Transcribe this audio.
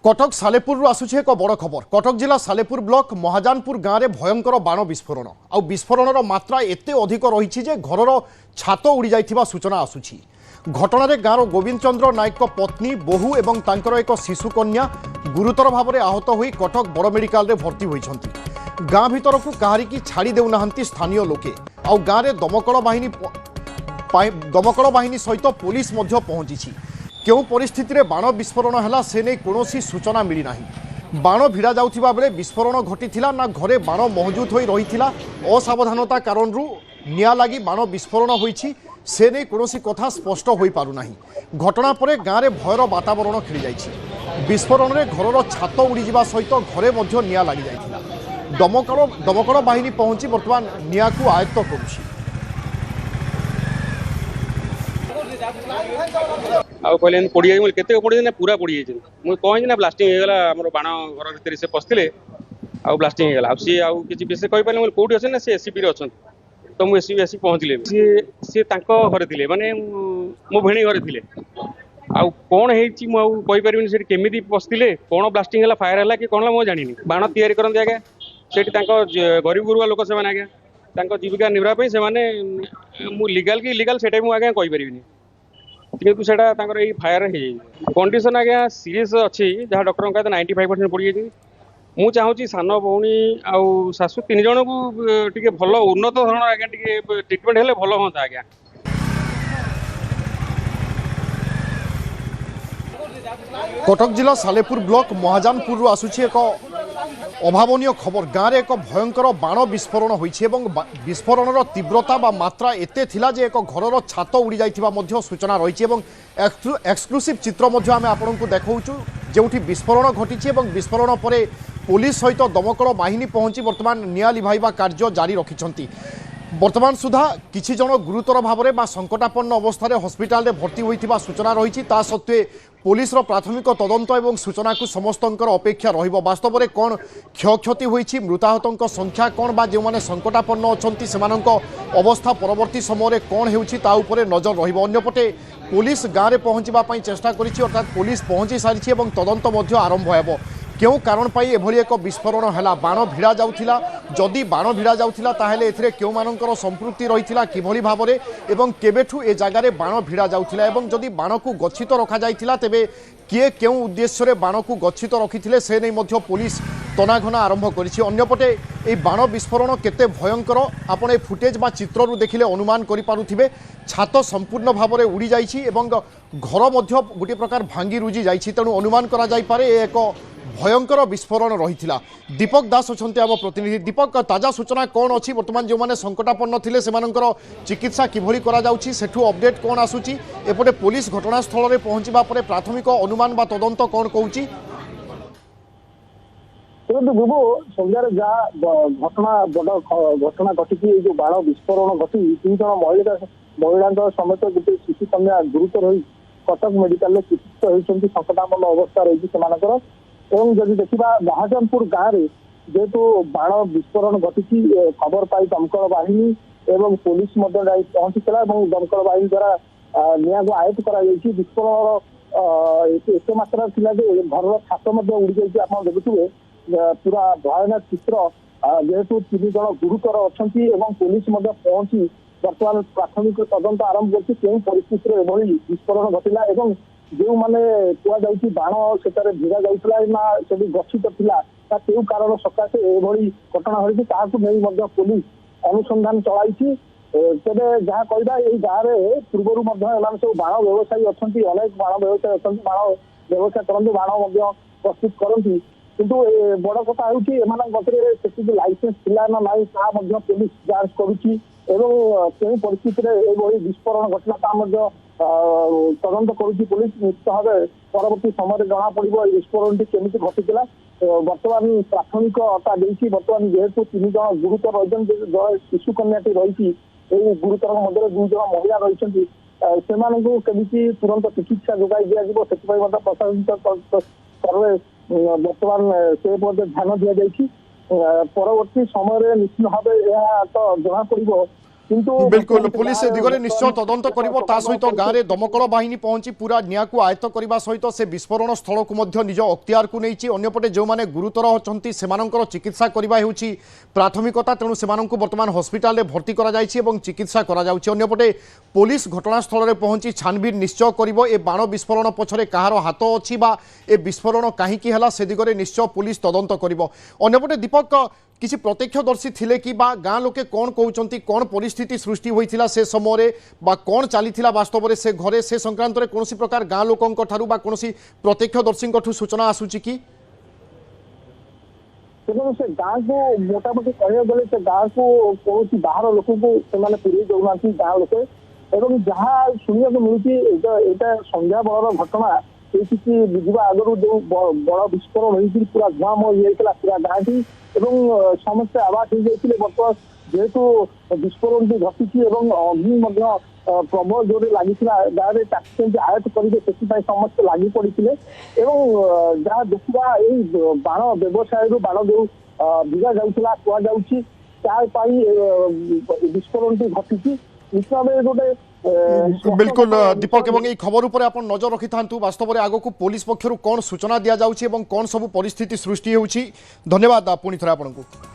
कटक सालेपुर आसुचे एक बड़ खबर। कटक जिला सालेपुर ब्लॉक महाजानपुर गाँव में भयंकर बाण विस्फोरण आ विस्फोरण मात्रा एते अधिक रही घर छात उड़ी जाइथिबा सूचना आसुची। घटना गाँव गोविंद चंद्र नायक पत्नी बोहू एवं तांकर एक शिशु कन्या गुरुतर भाव में आहत हो कटक बड़ मेडिकल रे भर्ती होइछंती। गाँ भीतर को कहारी की छाड़ी देउना स्थानीय लोके आ गाँव में दमकल बाहिनी सहित पुलिस मध्य पहुंची। क्यों परिस्थिति रे बाण विस्फोरण है से नहीं कौन सूचना मिली ना। बाण भिड़ा जाउथिबा बेले विस्फोरण घटीथिला ना घरे बाण मौजूद होई रहिथिला। असावधानता कारण निया लगी बाण विस्फोरण होईछि से नहीं कौन कथा स्पष्ट हो पारु नाही। घटना पर गाँव में भयर वातावरण खेली जाइछि। विस्फोरण में घर छात उड़ी जावा सहित घरे मध्य निया लगी जाइथिला। दमकल बाहिनी पहुंची वर्तमान निया को आयत्त करुछि। आउ कहले पड़ी जाए केते पड़ी ना पूरा पड़ी जाए मुझे कहीं ना ब्लास्टिंग हो गला हमर बाण घर भीतर से पसले आउ ब्लास्टिंग हो गला आ सी आउ किछि विशेष कहि पाले कोठी अछन ना से एसीपी रे अछन तो मु एसीपी एसी पहुंचले सी तांको घरे थिले माने मो भेणी घरे थिले आउ कोन हेछि मु आउ कहि परिबिनी से केमिति पसतिले कोन ब्लास्टिंग हला फायर हला कि कोन मु जानिनी। बाण तयारी करन आगे सेठी तांको गरीब गुरुवा लोक से माने आगे तांको जीविका निर्वाह पे से माने मु लीगल कि इलीगल सेटा मु आगे कहि परिबिनी किंतु सेटा तांकर ए फायर हो कंडीशन आज्ञा सीरीयस अच्छी जहाँ डॉक्टर कहते 95% पड़ी जाए। मु चाहूँगी सान भौणी आउ शाशु तीन जन को टिके भल उन्नत धरण आज्ञा टिके ट्रिटमेंट हेले भल हाँ आज्ञा। कटक जिला सालेपुर ब्लॉक महाजानपुर आसुची एक अभावनीय खबर। गाँव में एक भयंकर बाण विस्फोरण होइछि एवं विस्फोरण तीव्रता बा मात्रा एते थिला जे एक घर छात उड़ी जाइथिबा मध्य सूचना रही। एक्सक्लूसिव चित्र मध्य आमे आपनकु देखाउछु जेउठी विस्फोरण घटिछि एवं विस्फोरण परे पुलिस सहित दमकल बाहिनी पहुंची वर्तमान निया लिभाइबा कार्य जारी रखिछंती। वर्तमान सुधा किछि जन गुरुतर भाव में संकटापन्न अवस्था हस्पिटाल भर्ती होइथिबा सूचना रही। ता सत्वे पुलिस प्राथमिक तदंत एवं सूचना को समस्तंकर अपेक्षा रहिबो। वास्तव में कौन क्षयक्षति होइछि मृताहतों संख्या कौन बा जो माने संकटापन्न अछंती सेमानंक अवस्था परवर्ती समय कौन हेउछि ता उपरे नजर रहिबो। अन्यपटे पुलिस गाँव में पहुँचवा चेष्टा करिछि अर्थात पुलिस पहुँची सारिछि एवं तदंत मध्य आरंभ हेबो। क्यों कारण पाई एभली एक विस्फोरण है बाण भिड़ा जाउथिला जदि बाण भिड़ा जाउथिला ताहेले एथिरे केउ मानकर संपृक्ति रहिथिला किभली भाबरे एवं केबेठु ए जगार बाण भिड़ा जाउथिला एवं जदि बाण को गच्छित रखा जाइथिला तेबे किए केउ उद्देश्य रे बाण को गच्छित रखिथिले से नै मध्य पुलिस तनाघना आरंभ करिछि। अन्यपटे ए बाण विस्फोरण केते भयंकर आपण ए फुटेज बा चित्र रु देखिले अनुमान करि पारुथिबे। छात संपूर्ण भाव में उड़ी जाइछि एवं घर मध्य गोटे प्रकार भांगी रुजी जाइछि तेणु अनुमान करा जाय पारे एक भयंकर विस्फोरण रही। दीपक दास अच्छा आम प्रतिनिधि। दीपक ताजा सूचना कौन अच्छी वर्तमान जो मैंने संकटापन्न थे से चिकित्सा किभली करा जाउछि सेठू अपडेट कौन आसुची एपटे पुलिस घटनास्थल में पहुंचवा पर प्राथमिक अनुमान बा तदंत कौन कहूँ। बुबू संध्यार जहाँ घटना बड़ घटना घटी जो बाण विस्फोरण घटी 3 जन महिला समेत गोटे शिशु कन्या गुरुतर हो कटक मेडिकल चिकित्सा होती संकटापन्न अवस्था रही। एवं जदि देखा महाजनपुर गाँव में जेहेतु बाण विस्फोरण घटी खबर पाई दमकल बाहिनी एवं पुलिस पहुंची दमकल बाहिनी द्वारा निया को आयत्त कर विस्फोरण एत मात्रा था घर छात उड़ी जाइए। आप देखुए पूरा भयानक चित्र जेहेतु 3 जन गुरुतर अच्छा पुलिस पहुंची बर्तमान प्राथमिक तदंत आरंभ कर परिस्थिति एभली विस्फोरण घटला जो मैंने कहुई बाण से भिड़ा जाता गच्छित था क्यों कारण सकाशे एभली घटना होती नहीं पुलिस अनुसंधान चलाई। तेरे जहाँ कहवा ये गाँव में पूर्व सब बाण व्यवसायी अच्छा अनेक बाण व्यवसायी अच्छा बाण व्यवसाय करते बाण प्रस्तुत करती किंतु बड़ कथा होती लाइसेंस थिला ना नाई ता पुलिस जांच करुच्ची एवं परिस्थिति में विस्फोरण घटना तदंत करुच्ची पुलिस निश्चित भाव परवर्ती समय जना पड़ो विस्फोरण केमी घटी। बर्तमान प्राथमिकता देती बर्तमान जेहेतु 3 जन गुरुतर रही जड़े शिशु कन्याटी रही गुरुतर मध्य 2 जन महिला रही से केमी तुरंत चिकित्सा जोगाई दिज्व से प्रशासनिक स्तर में बर्तमान से ध्यान दि जाइए। परवर्ती समय निश्चित भाव यह तो जना पड़ो কিন্তু बिल्कुल पुलिस ए दिगरे निश्चय तदंत करिवो ता सहित गाँव में दमकल बाहिनी पहुंची पूरा निया को आयत्त करने सहित से विस्फोरण स्थल को मध्य निज अख्तियार को नहीं अन्यपटे जो मैंने गुरुतर अछंती सेमानंकर चिकित्सा करबा हेउची प्राथमिकता तेणु सेमानंकु वर्तमान हॉस्पिटल में भर्ती करा जायछि एवं चिकित्सा करा जाउछि अन्यपटे पुलिस घटनास्थल में पहुंची छानबीन निश्चय करिवो ए बाण विस्फोरण पछरे कहार हाथ अछि बा ए विस्फोरण काहीकि हला से दिगरे निश्चय पुलिस तदंत करिवो अन्यपटे दीपक किसी प्रत्यक्षदर्शी थिले कि बा गाँ लोके कौन कहउचंती कौन परिस्थिति सृष्टि होइथिला से समय बा कौन चलीथिला वास्तव में से घरे से संक्रांत रे कोनोसी प्रकार गाँ लोकंक ठारू बा कोनोसी प्रत्यक्षदर्शींक ठू सूचना आसुची कि तेणु से गाँव को मोटामोटी कह गले से गाँव को कौन बाहर लोक को पूरे दौना गाँव लोक एवं जहाँ शुणा मिलूँ यहाँ संध्या बलर घटना ये बुझा आगु जो बड़ विस्फोरण होती पूरा धुआं होता पूरा गाँटी एवं समस्ते आवाज हो जाते बर्तमान जेहेतु विस्फोरण घटी अग्नि प्रबल जोर लगी गाँव में ताकि केमती आयत्त करेंगे से समस्ते लगी पड़े जहाँ देखा यही बाण व्यवसाय बाण जो भिगा जाऊला कहुई विस्फोरण घटी निश्चय भाव गोटे बिल्कुल दीपक एवं ये खबर उपर आप नजर रखि था वास्तव में आगक पुलिस पक्षर कौन सूचना दि जाऊँगी कौन सब परिस्थिति सृष्टि होउछि धन्यवाद पुणी थे आपको।